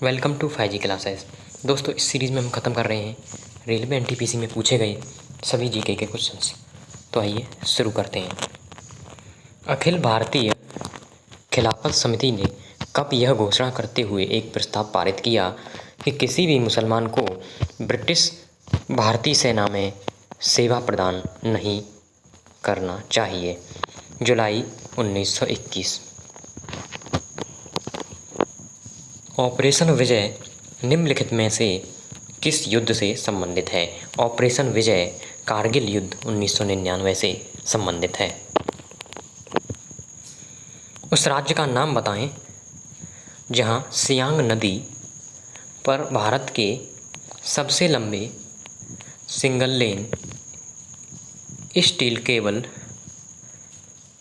Welcome to 5G classes. दोस्तों, इस series में हम ख़त्म कर रहे हैं रेलवे एनटीपीसी में पूछे गए सभी जीके के क्वेश्चंस। तो आइए शुरू करते हैं। अखिल भारतीय खिलाफत समिति ने कब यह घोषणा करते हुए एक प्रस्ताव पारित किया कि किसी भी मुसलमान को ब्रिटिश भारतीय सेना में सेवा प्रदान नहीं करना चाहिए? जुलाई 1921। ऑपरेशन विजय निम्नलिखित में से किस युद्ध से संबंधित है? ऑपरेशन विजय कारगिल युद्ध 1999 से संबंधित है। उस राज्य का नाम बताएं जहां सियांग नदी पर भारत के सबसे लंबे single lane steel cable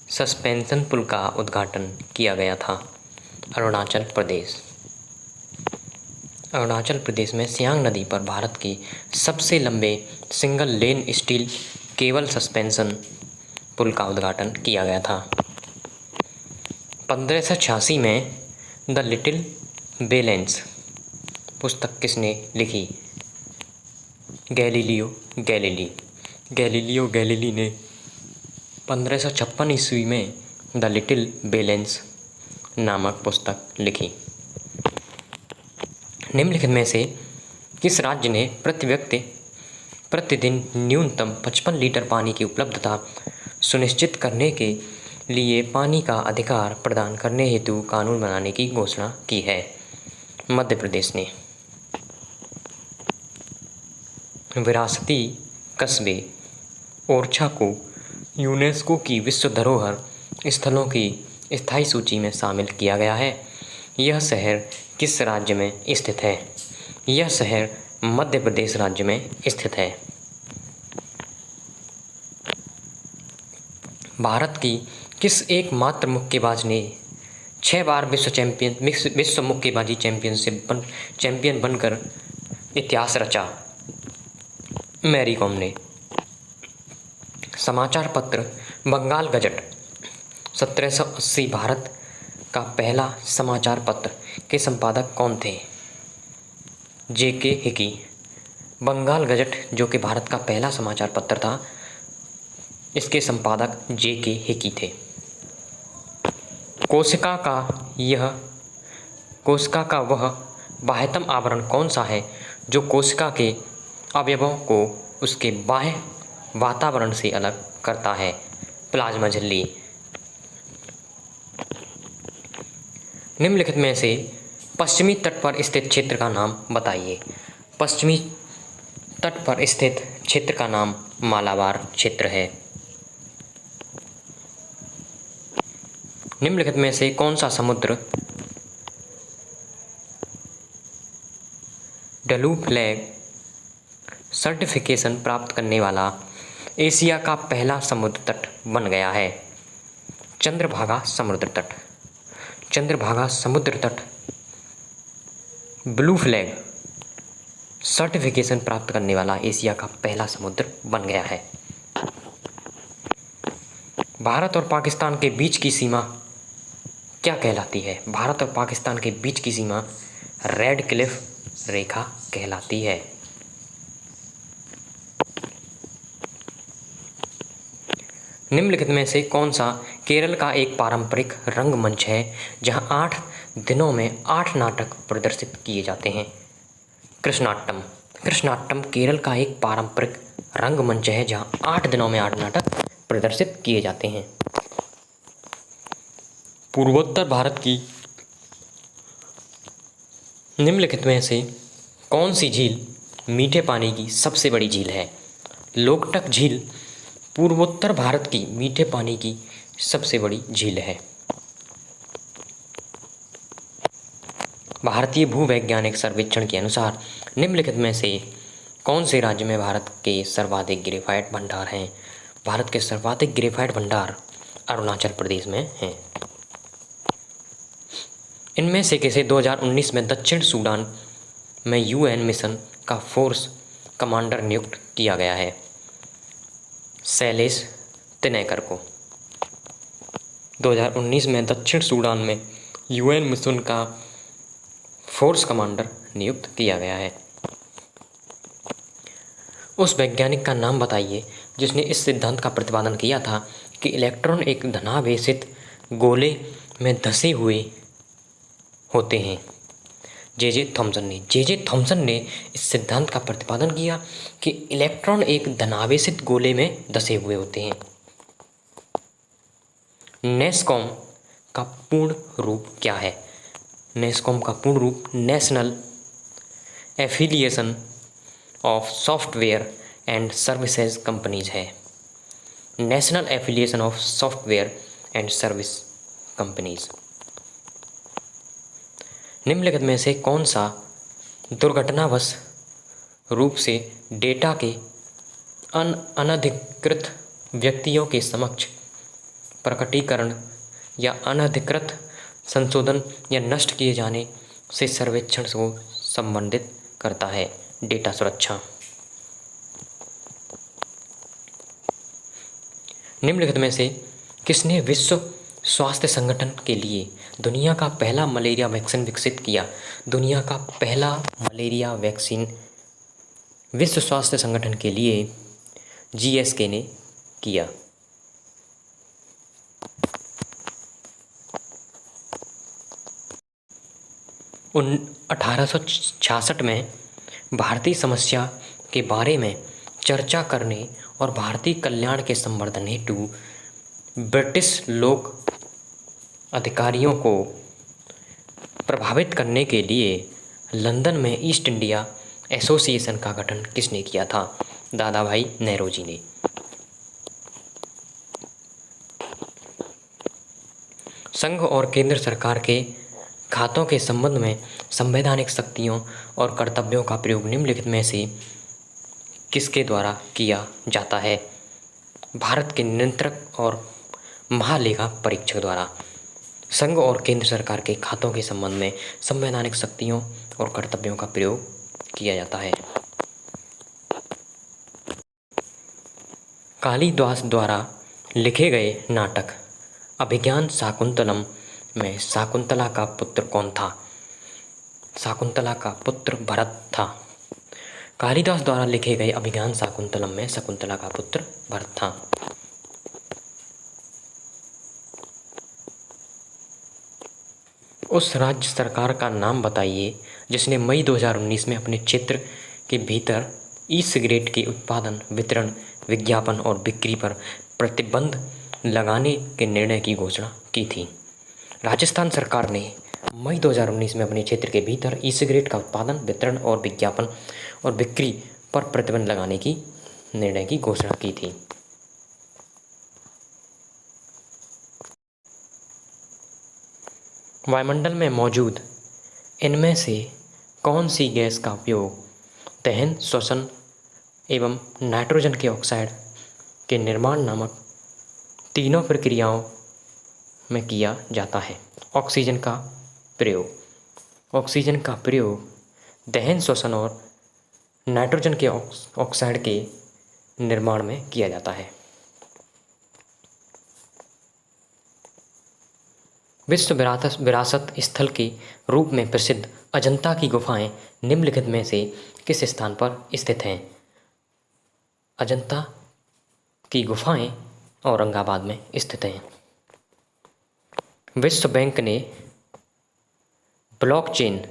suspension पुल का उद्घाटन किया गया था। अरुणाचल प्रदेश। अरुणाचल प्रदेश में सियांग नदी पर भारत के सबसे लंबे single lane steel cable suspension पुल का उद्घाटन किया गया था। 1586 में द लिटिल बेलेंस पुस्तक किसने लिखी? Galileo Galilei. गैलीलियो गैलीली ने 1556 ईस्वी में द लिटिल बेलेंस नामक पुस्तक लिखी। निम्नलिखित में से किस राज्य ने प्रति व्यक्ति प्रतिदिन न्यूनतम 55 लीटर पानी की उपलब्धता सुनिश्चित करने के लिए पानी का अधिकार प्रदान करने हेतु कानून बनाने की घोषणा की है? मध्य प्रदेश ने। विरासती कस्बे ओरछा को यूनेस्को की विश्व धरोहर स्थलों की स्थायी सूची में शामिल किया गया है। यह शहर किस राज्य में स्थित है? यह शहर मध्य प्रदेश राज्य में स्थित है। भारत की किस एकमात्र मुक्केबाज ने 6 बार विश्व मुक्केबाजी चैंपियन बनकर इतिहास रचा? मैरी कॉम ने। समाचार पत्र बंगाल गजट 1780 भारत का पहला समाचार पत्र के संपादक कौन थे? J.K. हिकी। बंगाल गजट जो कि भारत का पहला समाचार पत्र था, इसके संपादक J.K. हिकी थे। कोशिका का वह बाह्यतम आवरण कौन सा है जो कोशिका के अवयवों को उसके बाह्य वातावरण से अलग करता है? प्लाज्मा झिल्ली। निम्नलिखित में से पश्चिमी तट पर स्थित क्षेत्र का नाम बताइए। पश्चिमी तट पर स्थित क्षेत्र का नाम मालाबार क्षेत्र है। निम्नलिखित में से कौन सा समुद्र ब्लू फ्लैग सर्टिफिकेशन प्राप्त करने वाला एशिया का पहला समुद्र तट बन गया है? चंद्रभागा समुद्र तट। चंद्रभागा समुद्र तट ब्लू फ्लैग सर्टिफिकेशन प्राप्त करने वाला एशिया का पहला समुद्र बन गया है। भारत और पाकिस्तान के बीच की सीमा क्या कहलाती है? भारत और पाकिस्तान के बीच की सीमा रेड क्लिफ रेखा कहलाती है। निम्नलिखित में से कौन सा केरल का एक पारंपरिक रंगमंच है जहां 8 दिनों में 8 नाटक प्रदर्शित किए जाते हैं? कृष्णाट्टम। कृष्णाट्टम केरल का एक पारंपरिक रंगमंच है जहां 8 दिनों में 8 नाटक प्रदर्शित किए जाते हैं। पूर्वोत्तर भारत की निम्नलिखित में से कौन सी झील मीठे पानी की सबसे बड़ी झील है? लोकटक झील पूर्वोत्तर भारत की मीठे पानी की सबसे बड़ी झील है। भारतीय भूवैज्ञानिक सर्वेक्षण के अनुसार निम्नलिखित में से कौन से राज्य में भारत के सर्वाधिक ग्रेफाइट भंडार हैं? भारत के सर्वाधिक ग्रेफाइट भंडार अरुणाचल प्रदेश में हैं। इनमें से किसे 2019 में दक्षिण सूडान में यूएन मिशन का फोर्स कमांडर नियुक्त किया गया है? शैलेश तिनैकर को। 2019 में दक्षिण सूडान में यूएन मिशन का फोर्स कमांडर नियुक्त किया गया है। उस वैज्ञानिक का नाम बताइए जिसने इस सिद्धांत का प्रतिपादन किया था कि इलेक्ट्रॉन एक धनावेशित गोले में धंसे हुए होते हैं। जे थॉमसन ने इस सिद्धांत का प्रतिपादन किया कि इलेक्ट्रॉन एक धनावेशित गोले में धंसे हुए होते हैं। नेस्कॉम का पूर्ण रूप क्या है? नेस्कॉम का पूर्ण रूप national affiliation of software and services companies है। National affiliation of software and service companies. निम्नलिखित में से कौन सा दुर्घटनावश रूप से डेटा के अनधिकृत व्यक्तियों के समक्ष प्रकटीकरण या अनधिकृत संशोधन या नष्ट किए जाने से सर्वेक्षण को संबंधित करता है? डेटा सुरक्षा। निम्नलिखित में से किसने विश्व स्वास्थ्य संगठन के लिए दुनिया का पहला मलेरिया वैक्सीन विकसित किया? दुनिया का पहला मलेरिया वैक्सीन विश्व स्वास्थ्य संगठन के लिए GSK ने किया। उन 1866 में भारतीय समस्या के बारे में चर्चा करने और भारतीय कल्याण के संवर्धन हेतु ब्रिटिश लोक अधिकारियों को प्रभावित करने के लिए लंदन में ईस्ट इंडिया एसोसिएशन का गठन किसने किया था? दादा भाई नेहरू ने। संघ और केंद्र सरकार के खातों के संबंध में संवैधानिक शक्तियों और कर्तव्यों का प्रयोग निम्नलिखित में से किसके द्वारा किया जाता है? भारत के नियंत्रक और महालेखा परीक्षक द्वारा। संघ और केंद्र सरकार के खातों के संबंध में संवैधानिक शक्तियों और कर्तव्यों का प्रयोग किया जाता है। कालिदास द्वारा लिखे गए नाटक अभिज्ञान शाकुंतलम में शाकुंतला का पुत्र कौन था? शाकुंतला का पुत्र भरत था। कालिदास द्वारा लिखे गए अभिज्ञान शाकुंतलम में शकुंतला का पुत्र भरत था। उस राज्य सरकार का नाम बताइए जिसने मई 2019 में अपने क्षेत्र के भीतर ई सिगरेट के उत्पादन, वितरण, विज्ञापन और बिक्री पर प्रतिबंध लगाने के निर्णय की घोषणा की थी। राजस्थान सरकार ने मई 2019 में अपने क्षेत्र के भीतर ई सिगरेट का उत्पादन, वितरण और विज्ञापन और बिक्री पर प्रतिबंध लगाने की निर्णय की घोषणा की थी। वायुमंडल में मौजूद इनमें से कौन सी गैस का उपयोग दहन, श्वसन एवं नाइट्रोजन के ऑक्साइड के निर्माण नामक तीनों प्रक्रियाओं में किया जाता है? ऑक्सीजन का प्रयोग। ऑक्सीजन का प्रयोग दहन, श्वसन और नाइट्रोजन के ऑक्साइड के निर्माण में किया जाता है। विश्व विरासत स्थल के रूप में प्रसिद्ध अजंता की गुफाएं निम्नलिखित में से किस स्थान पर स्थित हैं? अजंता की गुफाएं औरंगाबाद में स्थित हैं। विश्व बैंक ने ब्लॉकचेन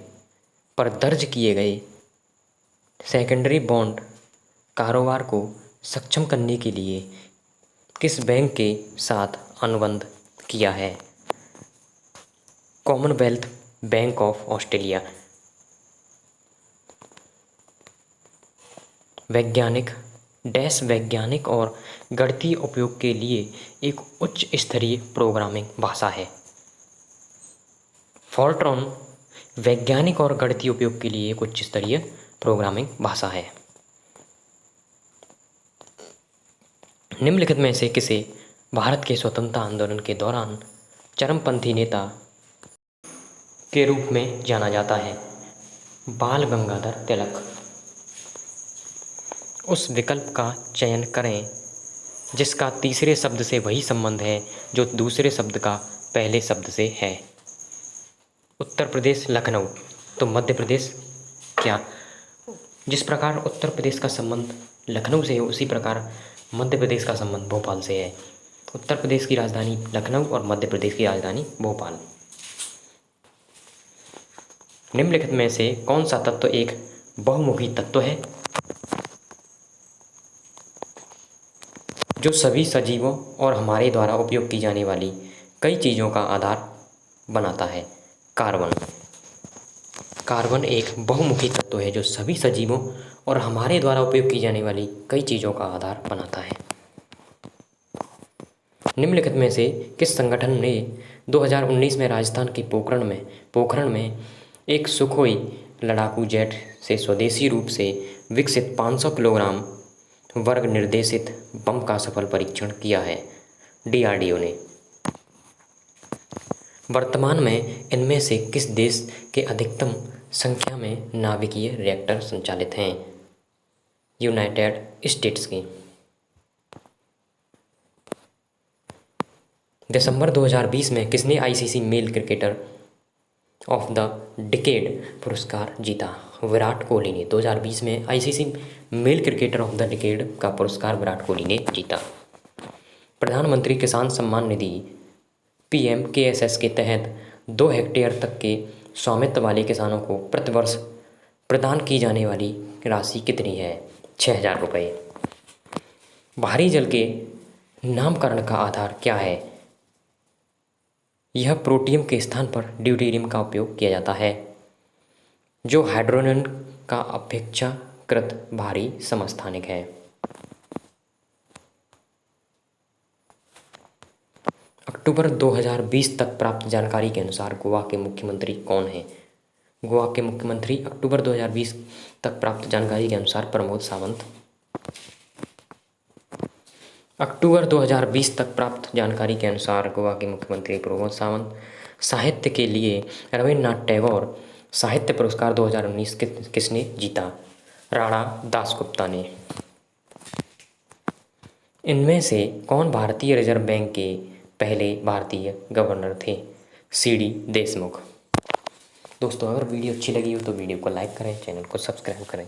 पर दर्ज किए गए सेकेंडरी बॉन्ड कारोबार को सक्षम करने के लिए किस बैंक के साथ अनुबंध किया है? Commonwealth bank of Australia. वैज्ञानिक और गणितीय उपयोग के लिए एक उच्च स्तरीय प्रोग्रामिंग भाषा है। फोर्ट्रॉन वैज्ञानिक और गणितीय उपयोग के लिए एक उच्च स्तरीय प्रोग्रामिंग भाषा है। निम्नलिखित में से किसे भारत के स्वतंत्रता आंदोलन के दौरान चरमपंथी नेता के रूप में जाना जाता है? बाल गंगाधर तिलक। उस विकल्प का चयन करें जिसका तीसरे शब्द से वही संबंध है जो दूसरे शब्द का पहले शब्द से है। उत्तर प्रदेश, लखनऊ। तो मध्य प्रदेश। क्या? जिस प्रकार उत्तर प्रदेश का संबंध लखनऊ से है, उसी प्रकार मध्य प्रदेश का संबंध भोपाल से है। उत्तर प्रदेश की राजधानी लखनऊ और मध्य प्रदेश की राजधानी भोपाल। निम्नलिखित में से कौन सा तत्व एक बहुमुखी तत्व है जो सभी सजीवों और हमारे द्वारा उपयोग की जाने वाली कई चीज़ों का आधार बनाता है? कार्बन। कार्बन एक बहुमुखी तत्व है जो सभी सजीवों और हमारे द्वारा उपयोग की जाने वाली कई चीज़ों का आधार बनाता है। निम्नलिखित में से किस संगठन ने 2019 में राजस्थान के पोखरण में एक सुखोई लड़ाकू जेट से स्वदेशी रूप से विकसित 500 किलोग्राम वर्ग निर्देशित बम का सफल परीक्षण किया है? DRDO ने। वर्तमान में इनमें से किस देश के अधिकतम संख्या में नाभिकीय रिएक्टर संचालित हैं? यूनाइटेड स्टेट्स की। दिसंबर 2020 में किसने ICC male cricketer of the decade पुरस्कार जीता? विराट कोहली ने। 2020 में ICC male cricketer of the decade का पुरस्कार विराट कोहली ने जीता। प्रधानमंत्री किसान सम्मान निधि PMKSS के तहत 2 हेक्टेयर तक के स्वामित्व वाले किसानों को प्रतिवर्ष प्रदान की जाने वाली राशि कितनी है? 6,000 रुपये। भारी जल के नामकरण का आधार क्या है? यह प्रोटियम के स्थान पर ड्यूटेरियम का उपयोग किया जाता है, जो हाइड्रोजन का अपेक्षाकृत भारी समस्थानिक है। अक्टूबर 2020 तक प्राप्त जानकारी के अनुसार गोवा के मुख्यमंत्री कौन हैं? गोवा के मुख्यमंत्री अक्टूबर 2020 तक प्राप्त जानकारी के अनुसार प्रमोद सावंत। अक्टूबर 2020 तक प्राप्त जानकारी के अनुसार गोवा के मुख्यमंत्री प्रमोद सावंत। साहित्य के लिए रविन्द्रनाथ टैगोर साहित्य पुरस्कार 2019 किसने जीता? राणा दासगुप्ता ने। इनमें से कौन भारतीय रिजर्व बैंक के पहले भारतीय गवर्नर थे? CD देशमुख। दोस्तों, अगर वीडियो अच्छी लगी हो तो वीडियो को लाइक करें, चैनल को सब्सक्राइब करें।